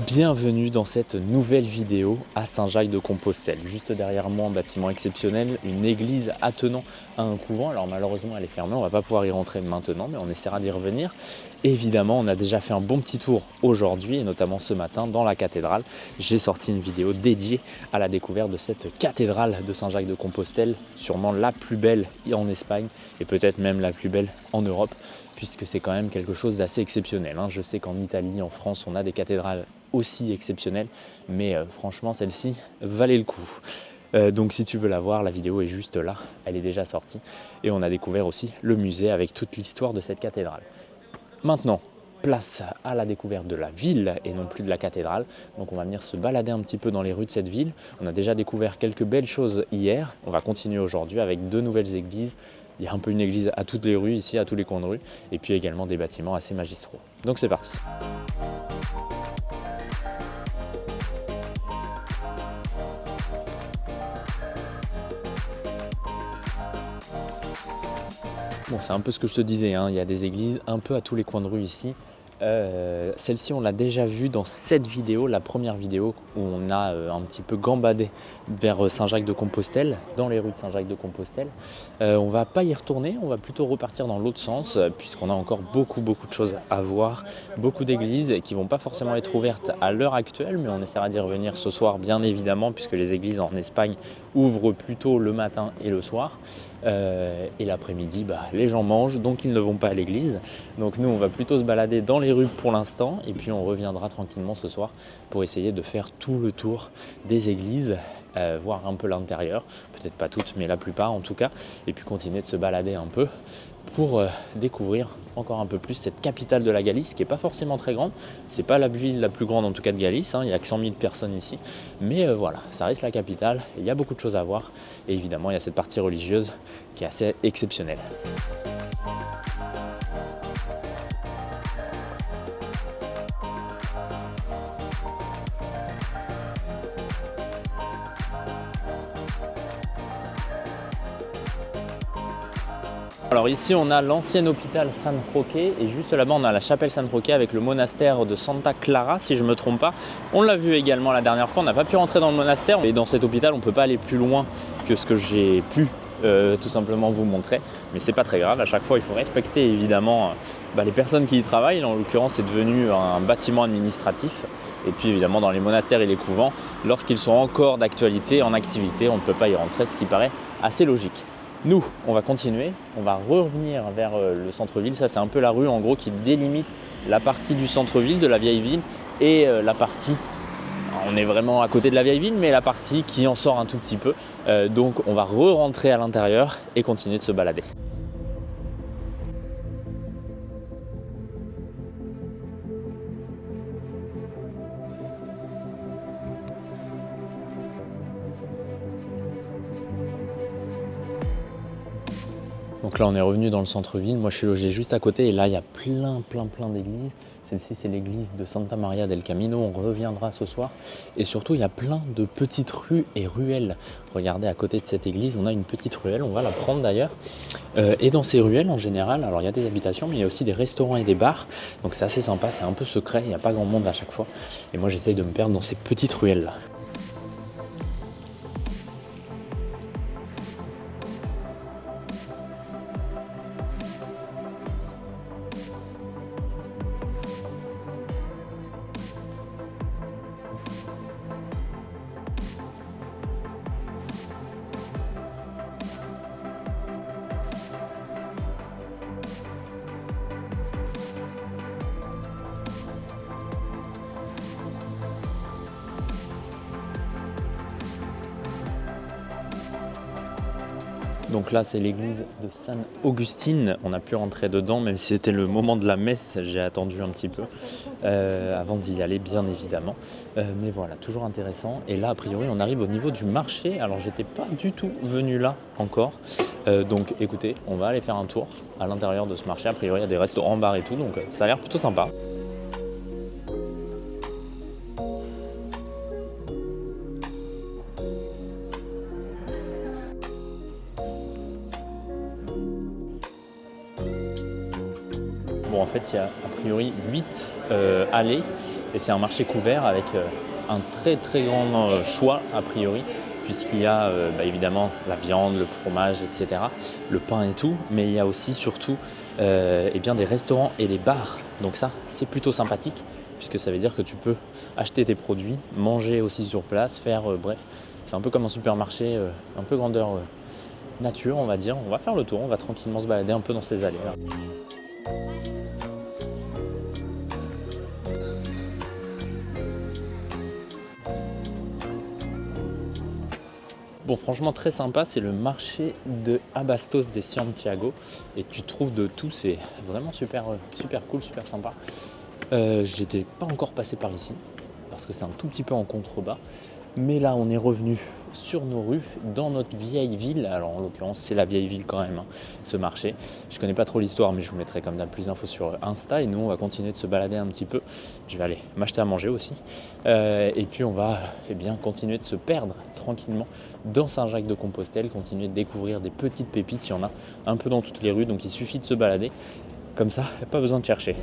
Bienvenue dans cette nouvelle vidéo à Saint-Jacques-de-Compostelle. Juste derrière moi, un bâtiment exceptionnel, une église attenant à un couvent. Alors malheureusement elle est fermée, on ne va pas pouvoir y rentrer maintenant, mais on essaiera d'y revenir. Évidemment, on a déjà fait un bon petit tour aujourd'hui et notamment ce matin dans la cathédrale. J'ai sorti une vidéo dédiée à la découverte de cette cathédrale de Saint-Jacques-de-Compostelle, sûrement la plus belle en Espagne et peut-être même la plus belle en Europe, puisque c'est quand même quelque chose d'assez exceptionnel. Je sais qu'en Italie, en France, on a des cathédrales aussi exceptionnelle, mais franchement celle-ci valait le coup. Donc si tu veux la voir, la vidéo est juste là, elle est déjà sortie et on a découvert aussi le musée avec toute l'histoire de cette cathédrale. Maintenant, place à la découverte de la ville et non plus de la cathédrale. Donc on va venir se balader un petit peu dans les rues de cette ville. On a déjà découvert quelques belles choses hier, on va continuer aujourd'hui avec 2 nouvelles églises. Il y a un peu une église à toutes les rues ici, à tous les coins de rue, et puis également des bâtiments assez magistraux. Donc c'est parti. Bon, c'est un peu ce que je te disais, il y a des églises un peu à tous les coins de rue ici. Celle-ci, on l'a déjà vue dans cette vidéo, la première vidéo où on a un petit peu gambadé vers Saint-Jacques-de-Compostelle, dans les rues de Saint-Jacques-de-Compostelle. On va pas y retourner, on va plutôt repartir dans l'autre sens, puisqu'on a encore beaucoup de choses à voir, beaucoup d'églises qui vont pas forcément être ouvertes à l'heure actuelle, mais on essaiera d'y revenir ce soir, bien évidemment, puisque les églises en Espagne ouvrent plutôt le matin et le soir. Et l'après-midi, les gens mangent, donc ils ne vont pas à l'église. Donc nous, on va plutôt se balader dans les rues pour l'instant, et puis on reviendra tranquillement ce soir pour essayer de faire tout le tour des églises, voir un peu l'intérieur, peut-être pas toutes, mais la plupart en tout cas, et puis continuer de se balader un peu pour découvrir encore un peu plus cette capitale de la Galice, qui n'est pas forcément très grande. C'est pas la ville la plus grande en tout cas de Galice, il n'y a que 100 000 personnes ici, mais voilà, ça reste la capitale, il y a beaucoup de choses à voir, et évidemment il y a cette partie religieuse qui est assez exceptionnelle. Alors ici on a l'ancien hôpital San Roque et juste là-bas on a la chapelle San Roque avec le monastère de Santa Clara si je ne me trompe pas. On l'a vu également la dernière fois, on n'a pas pu rentrer dans le monastère et dans cet hôpital on ne peut pas aller plus loin que ce que j'ai pu tout simplement vous montrer, mais c'est pas très grave, à chaque fois il faut respecter évidemment les personnes qui y travaillent. En l'occurrence c'est devenu un bâtiment administratif, et puis évidemment dans les monastères et les couvents, lorsqu'ils sont encore d'actualité, en activité, on ne peut pas y rentrer, ce qui paraît assez logique. Nous, on va continuer, on va revenir vers le centre-ville. Ça, c'est un peu la rue en gros qui délimite la partie du centre-ville, de la vieille ville, et la partie, on est vraiment à côté de la vieille ville, mais la partie qui en sort un tout petit peu. Donc, on va re-rentrer à l'intérieur et continuer de se balader. Donc là on est revenu dans le centre-ville, moi je suis logé juste à côté et là il y a plein d'églises. Celle-ci c'est l'église de Santa Maria del Camino, on reviendra ce soir. Et surtout il y a plein de petites rues et ruelles. Regardez à côté de cette église, on a une petite ruelle, on va la prendre d'ailleurs. Et dans ces ruelles en général, alors il y a des habitations mais il y a aussi des restaurants et des bars. Donc c'est assez sympa, c'est un peu secret, il n'y a pas grand monde à chaque fois. Et moi j'essaye de me perdre dans ces petites ruelles là. Donc là, c'est l'église de Sainte-Augustine. On a pu rentrer dedans, même si c'était le moment de la messe, j'ai attendu un petit peu avant d'y aller, bien évidemment. Mais voilà, toujours intéressant. Et là, a priori, on arrive au niveau du marché. Alors, j'étais pas du tout venu là encore. Donc, écoutez, on va aller faire un tour à l'intérieur de ce marché. A priori, il y a des restaurants, bars et tout, donc ça a l'air plutôt sympa. Bon, en fait, il y a a priori 8 allées et c'est un marché couvert avec un très très grand choix a priori, puisqu'il y a évidemment la viande, le fromage, etc., le pain et tout, mais il y a aussi surtout des restaurants et des bars. Donc ça, c'est plutôt sympathique, puisque ça veut dire que tu peux acheter tes produits, manger aussi sur place, faire bref, c'est un peu comme un supermarché, un peu grandeur nature, on va dire. On va faire le tour, on va tranquillement se balader un peu dans ces allées là. Bon, franchement très sympa, c'est le marché de Abastos de Santiago et tu trouves de tout, c'est vraiment super cool, super sympa. J'étais pas encore passé par ici parce que c'est un tout petit peu en contrebas, mais là on est revenu sur nos rues dans notre vieille ville. Alors en l'occurrence c'est la vieille ville quand même, hein, ce marché. Je connais pas trop l'histoire, mais je vous mettrai comme d'hab plus d'infos sur Insta. Et nous on va continuer de se balader un petit peu. Je vais aller m'acheter à manger aussi, et puis on va continuer de se perdre tranquillement dans Saint-Jacques-de-Compostelle, continuer de découvrir des petites pépites. Il y en a un peu dans toutes les rues, donc il suffit de se balader comme ça, pas besoin de chercher.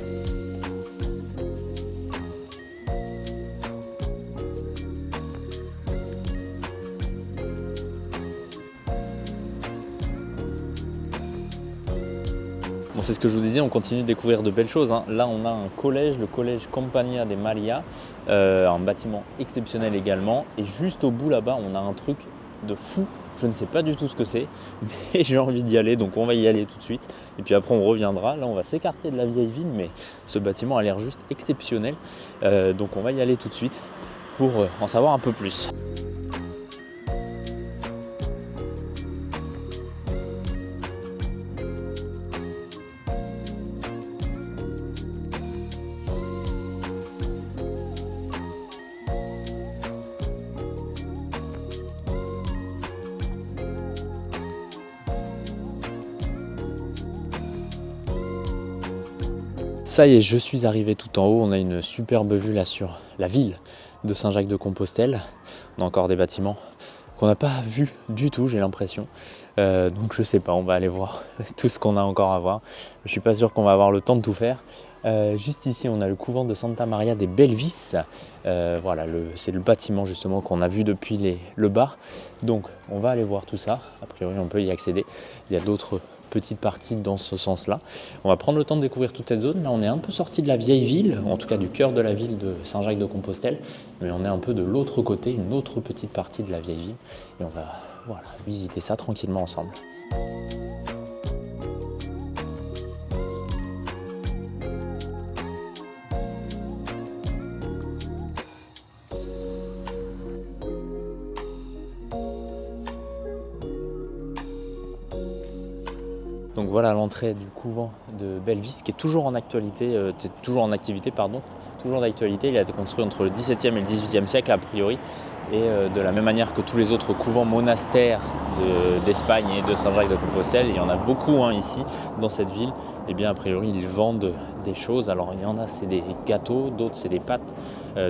Bon, c'est ce que je vous disais, on continue de découvrir de belles choses, hein. Là, on a un collège, le collège Compagnia de Maria, un bâtiment exceptionnel également. Et juste au bout là-bas, on a un truc de fou. Je ne sais pas du tout ce que c'est, mais j'ai envie d'y aller, donc on va y aller tout de suite. Et puis après, on reviendra. Là, on va s'écarter de la vieille ville, mais ce bâtiment a l'air juste exceptionnel. Donc on va y aller tout de suite pour en savoir un peu plus. Ça y est, je suis arrivé tout en haut. On a une superbe vue là sur la ville de Saint-Jacques-de-Compostelle. On a encore des bâtiments qu'on n'a pas vus du tout, j'ai l'impression. Donc je sais pas, on va aller voir tout ce qu'on a encore à voir. Je suis pas sûr qu'on va avoir le temps de tout faire. Juste ici, on a le couvent de Santa Maria de Belvis. Voilà, c'est le bâtiment justement qu'on a vu depuis le bar. Donc on va aller voir tout ça. A priori, on peut y accéder. Il y a d'autres petites parties dans ce sens-là. On va prendre le temps de découvrir toute cette zone. Là, on est un peu sorti de la vieille ville, en tout cas du cœur de la ville de Saint-Jacques-de-Compostelle, mais on est un peu de l'autre côté, une autre petite partie de la vieille ville. Et on va visiter ça tranquillement ensemble. Donc voilà l'entrée du couvent de Belvis qui est toujours en actualité, toujours d'actualité. Il a été construit entre le XVIIe et le XVIIIe siècle a priori. Et de la même manière que tous les autres couvents monastères d'Espagne et de Saint-Jacques-de-Compostelle, il y en a beaucoup ici dans cette ville, et bien a priori ils vendent des choses. Alors il y en a c'est des gâteaux, d'autres c'est des pâtes,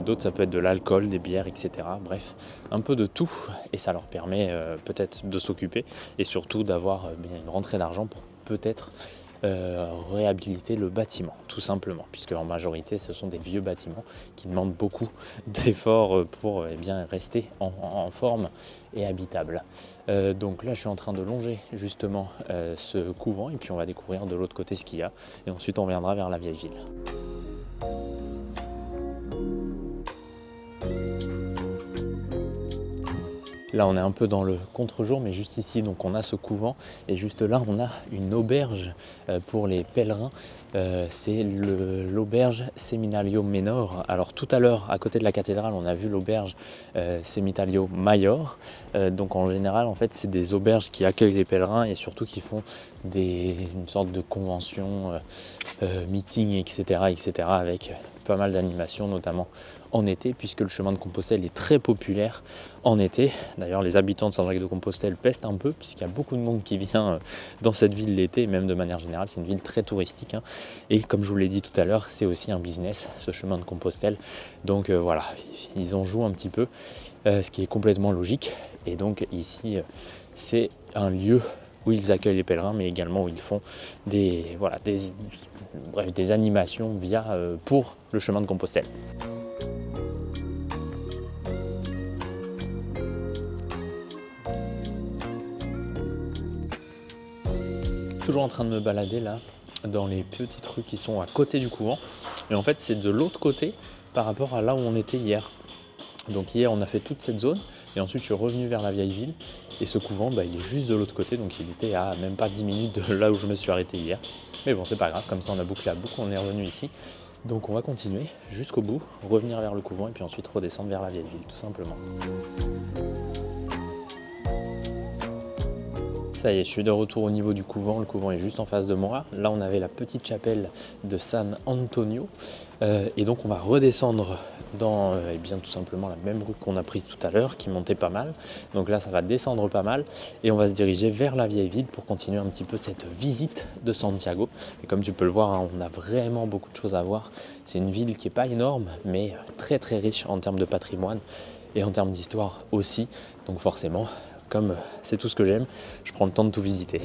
d'autres ça peut être de l'alcool, des bières, etc. Bref, un peu de tout, et ça leur permet peut-être de s'occuper et surtout d'avoir une rentrée d'argent pour peut-être réhabiliter le bâtiment, tout simplement, puisque en majorité ce sont des vieux bâtiments qui demandent beaucoup d'efforts pour rester en forme et habitable. Donc là je suis en train de longer justement ce couvent, et puis on va découvrir de l'autre côté ce qu'il y a, et ensuite on reviendra vers la vieille ville. Là on est un peu dans le contre-jour, mais juste ici donc on a ce couvent et juste là on a une auberge pour les pèlerins. C'est l'auberge Seminario Menor. Alors tout à l'heure à côté de la cathédrale on a vu l'auberge Seminario Mayor. Donc en général en fait c'est des auberges qui accueillent les pèlerins et surtout qui font une sorte de convention, meeting, etc. avec pas mal d'animations, notamment en été, puisque le chemin de Compostelle est très populaire en été. D'ailleurs, les habitants de Saint-Jacques-de-Compostelle pestent un peu, puisqu'il y a beaucoup de monde qui vient dans cette ville l'été, et même de manière générale, c'est une ville très touristique. Hein. Et comme je vous l'ai dit tout à l'heure, c'est aussi un business, ce chemin de Compostelle. Donc voilà, ils en jouent un petit peu, ce qui est complètement logique. Et donc ici, c'est un lieu où ils accueillent les pèlerins, mais également où ils font des animations pour le chemin de Compostelle. Toujours en train de me balader là dans les petites rues qui sont à côté du couvent, et en fait c'est de l'autre côté par rapport à là où on était hier. Donc hier on a fait toute cette zone et ensuite je suis revenu vers la vieille ville et ce couvent il est juste de l'autre côté, donc il était à même pas 10 minutes de là où je me suis arrêté hier. Mais bon, c'est pas grave, comme ça on a bouclé la boucle, on est revenu ici. Donc on va continuer jusqu'au bout, revenir vers le couvent et puis ensuite redescendre vers la vieille ville tout simplement. Ça y est, je suis de retour au niveau du couvent. Le couvent est juste en face de moi. Là, on avait la petite chapelle de San Antonio. Et donc, on va redescendre dans tout simplement la même rue qu'on a prise tout à l'heure, qui montait pas mal. Donc là, ça va descendre pas mal. Et on va se diriger vers la vieille ville pour continuer un petit peu cette visite de Santiago. Et comme tu peux le voir, hein, on a vraiment beaucoup de choses à voir. C'est une ville qui n'est pas énorme, mais très très riche en termes de patrimoine et en termes d'histoire aussi. Donc forcément, comme c'est tout ce que j'aime, je prends le temps de tout visiter.